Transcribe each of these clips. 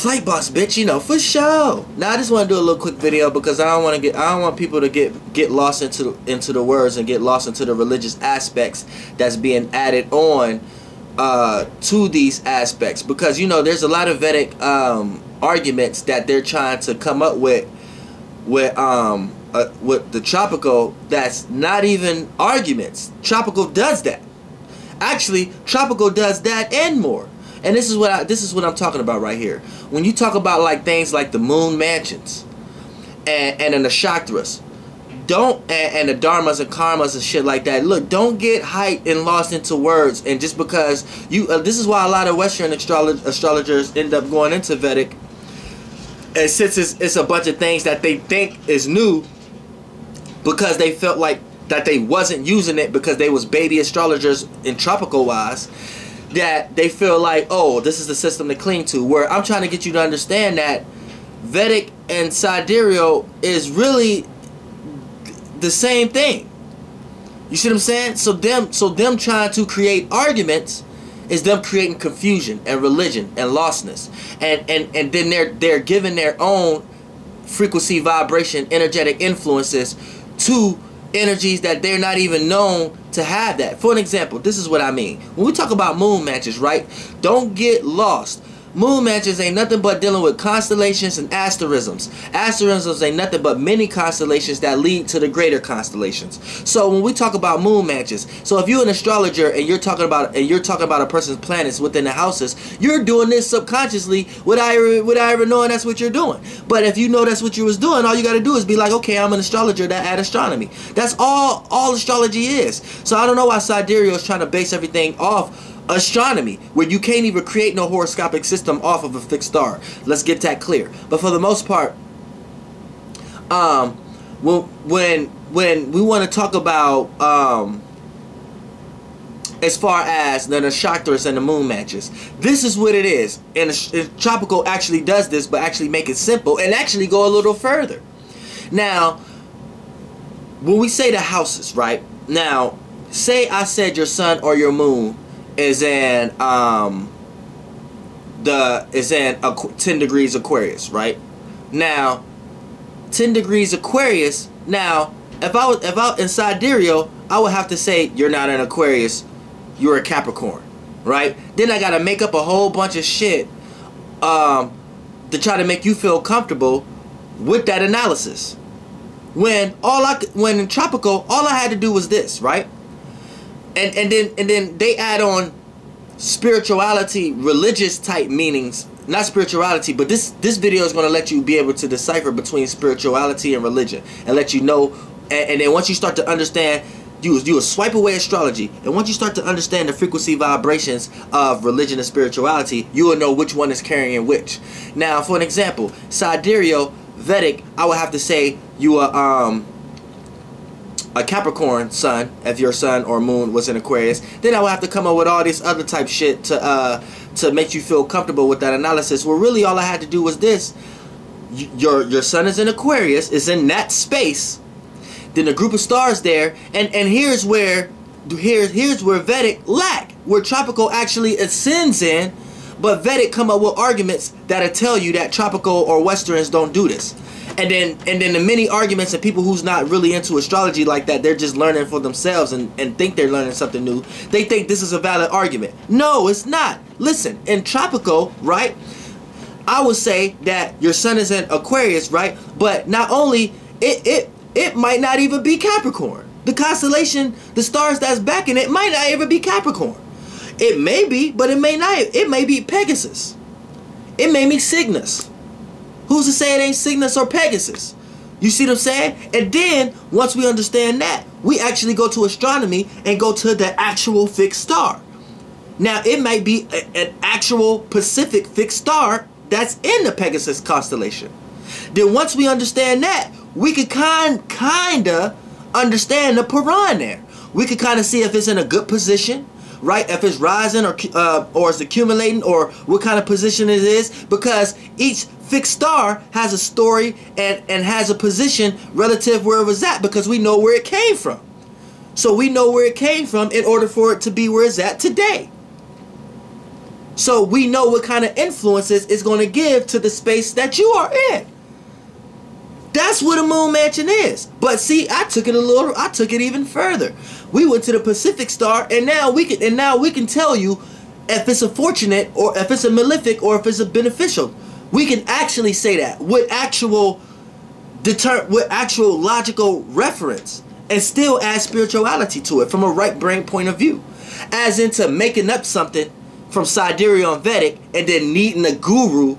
Flight boss, bitch, you know, for sure. Now I just want to do a little quick video because I don't want people to get lost into the words and get lost into the religious aspects that's being added on to these aspects, because you know there's a lot of Vedic arguments that they're trying to come up with the tropical that's not even arguments. Tropical does that. Actually, tropical does that and more. And this is what I'm talking about right here. When you talk about like things like the moon mansions and the Nakshatras, and the dharmas and karmas and shit like that. Look, don't get hyped and lost into words. And just because you, this is why a lot of Western astrologers end up going into Vedic. And since it's a bunch of things that they think is new, because they felt like that they wasn't using it because they was baby astrologers in tropical wise, that they feel like, oh, this is the system to cling to. Where I'm trying to get you to understand that Vedic and sidereal is really the same thing. You see what I'm saying? So them trying to create arguments is them creating confusion and religion and lostness, and then they're giving their own frequency, vibration, energetic influences to energies that they're not even known to have that. For an example, this is what I mean. When we talk about moon matches, right? Don't get lost. Moon matches ain't nothing but dealing with constellations and asterisms. Asterisms ain't nothing but many constellations that lead to the greater constellations. So when we talk about moon matches, so if you're an astrologer and you're talking about a person's planets within the houses, you're doing this subconsciously without ever knowing that's what you're doing. But if you know that's what you was doing, all you got to do is be like, okay, I'm an astrologer that add astronomy. That's all astrology is. So I don't know why sidereal is trying to base everything off astronomy, where you can't even create no horoscopic system off of a fixed star. Let's get that clear. But for the most part, when we want to talk about as far as the Nakshatras and the moon matches, this is what it is. And tropical actually does this, but actually make it simple and actually go a little further. Now, when we say the houses, right? Now, say I said your sun or your moon is in 10 degrees Aquarius, right? Now 10 degrees Aquarius, now if I in sidereal, I would have to say you're not an Aquarius, you're a Capricorn, right? Then I gotta make up a whole bunch of shit to try to make you feel comfortable with that analysis. When in tropical, all I had to do was this, right? And then they add on spirituality, religious type meanings. Not spirituality, but this video is going to let you be able to decipher between spirituality and religion, and let you know. And then once you start to understand, you will swipe away astrology, and once you start to understand the frequency vibrations of religion and spirituality, you will know which one is carrying which. Now, for an example, sidereal, Vedic, I would have to say you are a Capricorn sun, if your sun or moon was in Aquarius. Then I would have to come up with all this other type shit to make you feel comfortable with that analysis. Well, really all I had to do was this. Your sun is in Aquarius, is in that space. Then a group of stars there, and here's where Vedic lack, where tropical actually ascends in, but Vedic come up with arguments that'll tell you that tropical or Westerns don't do this. And then the many arguments of people who's not really into astrology like that, they're just learning for themselves and think they're learning something new. They think this is a valid argument. No, it's not. Listen, in tropical, right, I would say that your sun is in Aquarius, right? But not only, it might not even be Capricorn. The constellation, the stars that's backing it might not even be Capricorn. It may be, but it may not. It may be Pegasus. It may be Cygnus. Who's to say it ain't Cygnus or Pegasus? You see what I'm saying? And then, once we understand that, we actually go to astronomy and go to the actual fixed star. Now, it might be an actual Pacific fixed star that's in the Pegasus constellation. Then once we understand that, we could kinda understand the Puran there. We could kind of see if it's in a good position, right? If it's rising or it's accumulating, or what kind of position it is, because each fixed star has a story and has a position relative where it was at, because we know where it came from. So we know where it came from in order for it to be where it's at today. So we know what kind of influences it's going to give to the space that you are in. That's what a moon mansion is. But see, I took it even further. We went to the Pacific star, and now we can tell you if it's a fortunate or if it's a malefic or if it's a beneficial. We can actually say that with actual logical reference, and still add spirituality to it from a right brain point of view. As into making up something from sidereal and Vedic and then needing a guru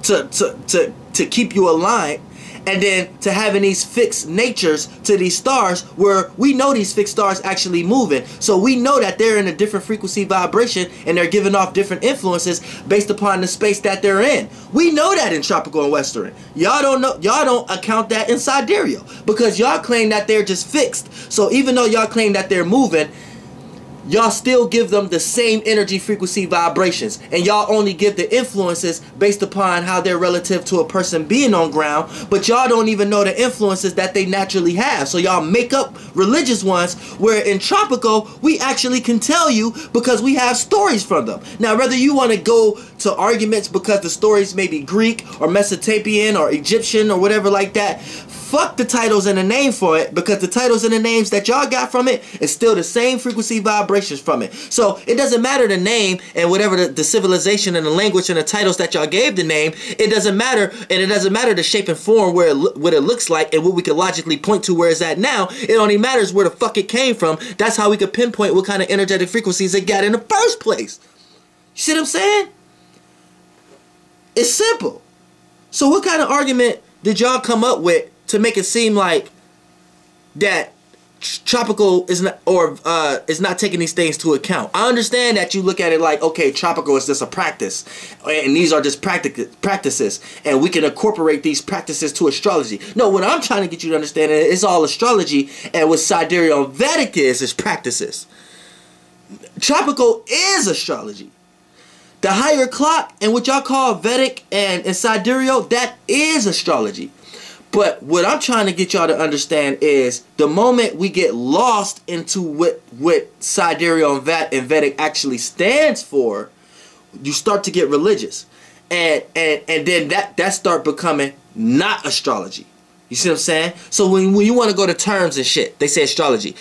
to keep you aligned, and then to having these fixed natures to these stars where we know these fixed stars actually moving. So we know that they're in a different frequency vibration and they're giving off different influences based upon the space that they're in. We know that in tropical and western. Y'all don't know, y'all don't account that in sidereal because y'all claim that they're just fixed. So even though y'all claim that they're moving, y'all still give them the same energy frequency vibrations, and y'all only give the influences based upon how they're relative to a person being on ground, but y'all don't even know the influences that they naturally have. So y'all make up religious ones, where in tropical we actually can tell you because we have stories from them. Now whether you want to go to arguments because the stories may be Greek or Mesopotamian or Egyptian or whatever like that, fuck the titles and the name for it, because the titles and the names that y'all got from it is still the same frequency vibrations from it. So it doesn't matter the name and whatever the civilization and the language and the titles that y'all gave the name. It doesn't matter, and it doesn't matter the shape and form what it looks like and what we can logically point to where it's at now. It only matters where the fuck it came from. That's how we could pinpoint what kind of energetic frequencies it got in the first place. You see what I'm saying? It's simple. So what kind of argument did y'all come up with to make it seem like that tropical is not, or is not taking these things to account? I understand that you look at it like, okay, tropical is just a practice, and these are just practices, and we can incorporate these practices to astrology. No, what I'm trying to get you to understand is it's all astrology, and what sidereal and Vedic is practices. Tropical is astrology. The higher clock and what y'all call Vedic and sidereal, that is astrology. But what I'm trying to get y'all to understand is the moment we get lost into what sidereal and Vedic actually stands for, you start to get religious, and then that start becoming not astrology. You see what I'm saying? So when you want to go to terms and shit, they say astrology,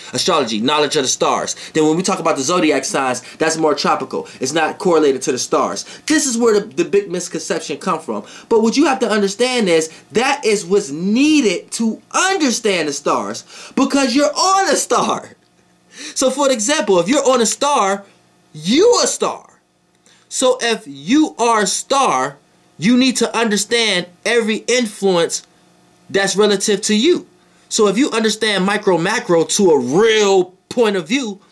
knowledge of the stars. Then when we talk about the zodiac signs, that's more tropical. It's not correlated to the stars. This is where the big misconception come from. But what you have to understand is that is what's needed to understand the stars, because you're on a star. So for example, if you're on a star, you a star. So if you are a star, you need to understand every influence that's relative to you. So if you understand micro macro to a real point of view,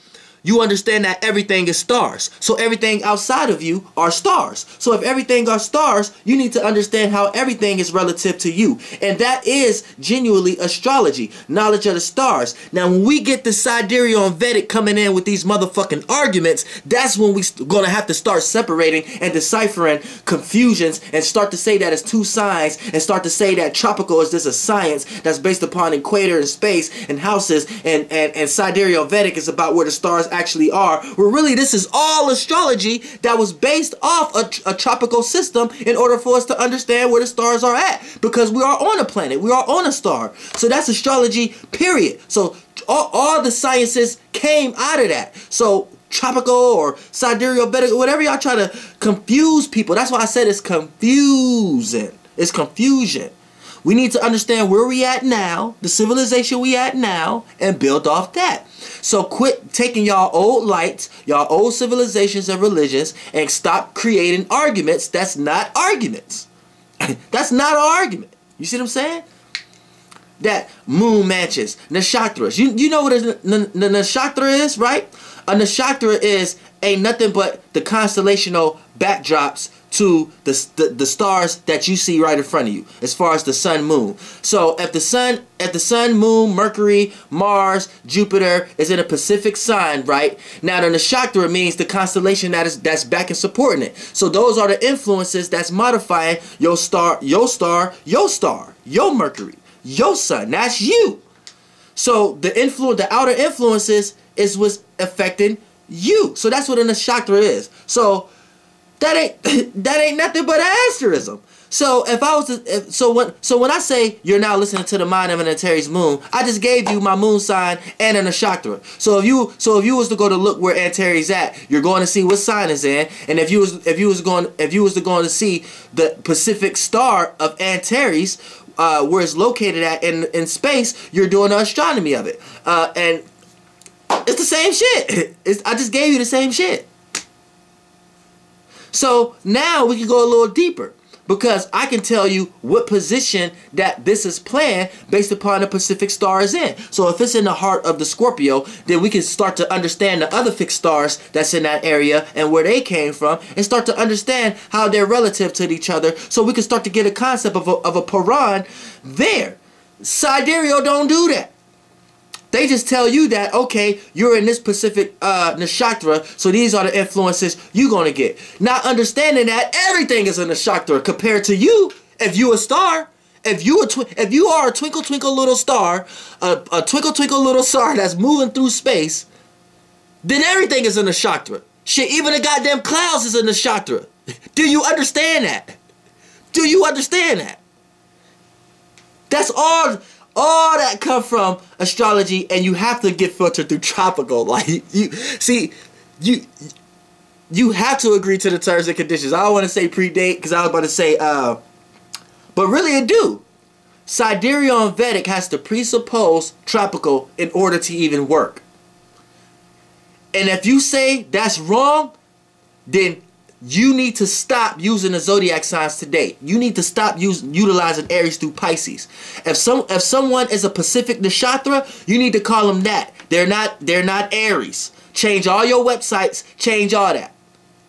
you understand that everything is stars. So everything outside of you are stars. So if everything are stars, you need to understand how everything is relative to you. And that is genuinely astrology, knowledge of the stars. Now when we get the sidereal and Vedic coming in with these motherfucking arguments, that's when we're gonna have to start separating and deciphering confusions, and start to say that it's two signs, and start to say that tropical is just a science that's based upon equator and space and houses, and sidereal Vedic is about where the stars actually are, where really this is all astrology that was based off a tropical system in order for us to understand where the stars are at, because we are on a planet, we are on a star. So that's astrology, period. So all the sciences came out of that. So tropical or sidereal, whatever y'all try to confuse people, that's why I said it's confusing. It's confusion. We need to understand where we at now, the civilization we at now, and build off that. So quit taking y'all old lights, y'all old civilizations and religions, and stop creating arguments that's not arguments. That's not an argument. You see what I'm saying? That moon mansions, Nakshatras. You know what a nakshatra is, right? A nakshatra ain't nothing but the constellational backdrops to the stars that you see right in front of you, as far as the sun, moon. So if the sun, moon, Mercury, Mars, Jupiter is in a Pacific sign, right? Now the nakshatra means the constellation that's back and supporting it. So those are the influences that's modifying your star, your Mercury, your sun. That's you. So the outer influences is what's affecting you. So that's what a nakshatra is. So That ain't nothing but an asterism. So if I was to, so when I say you're now listening to the mind of an Antares moon, I just gave you my moon sign and a nakshatra. So if you was to go to look where Antares at, you're going to see what sign is in, and if you was going to see the Pacific star of Antares, where it's located at in space, you're doing the astronomy of it, and it's the same shit. I just gave you the same shit. So now we can go a little deeper, because I can tell you what position that this is planned based upon the Pacific stars in. So if it's in the heart of the Scorpio, then we can start to understand the other fixed stars that's in that area and where they came from, and start to understand how they're relative to each other, so we can start to get a concept of a Puran there. Sidereal don't do that. They just tell you that, okay, you're in this Pacific nakshatra, so these are the influences you're going to get. Not understanding that everything is a nakshatra compared to you. If you a star, if you are a twinkle twinkle little star, a twinkle twinkle little star that's moving through space, then everything is a nakshatra. Shit, even the goddamn clouds is a nakshatra. Do you understand that? Do you understand that? That's all that come from astrology, and you have to get filtered through tropical. Like, you have to agree to the terms and conditions. I don't want to say predate, because I was about to say but really it do. Sidereal and Vedic has to presuppose tropical in order to even work. And if you say that's wrong, then you need to stop using the zodiac signs today. You need to stop utilizing Aries through Pisces. If someone is a Pacific nakshatra, you need to call them that. They're not Aries. Change all your websites. Change all that.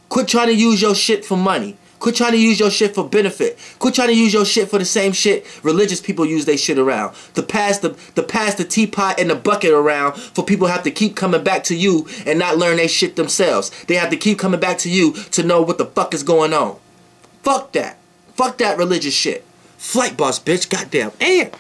Quit trying to use your shit for money. Quit trying to use your shit for benefit. Quit trying to use your shit for the same shit religious people use their shit around. To pass the teapot and the bucket around, for people have to keep coming back to you and not learn their shit themselves. They have to keep coming back to you to know what the fuck is going on. Fuck that. Fuck that religious shit. Flight boss, bitch. Goddamn. And